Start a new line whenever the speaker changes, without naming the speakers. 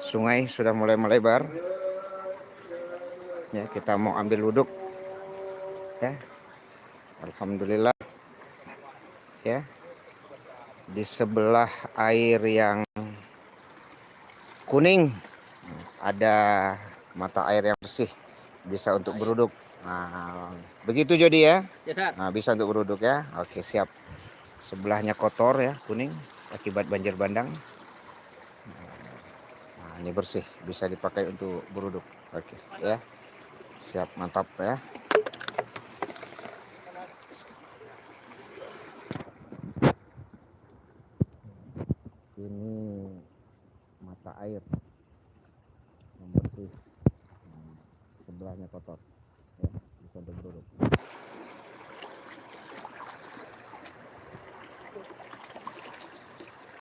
sungai sudah mulai melebar. Ya, kita mau ambil wuduk. Ya, alhamdulillah. Ya, di sebelah air yang kuning ada mata air yang bersih, bisa untuk beruduk. Nah, begitu Jody ya. Nah, bisa untuk beruduk ya. Oke, siap. Sebelahnya kotor ya, kuning akibat banjir bandang. Nah, ini bersih, bisa dipakai untuk beruduk. Oke, ya. Siap, mantap ya. Ini mata air yang bersih. Sebelahnya kotor.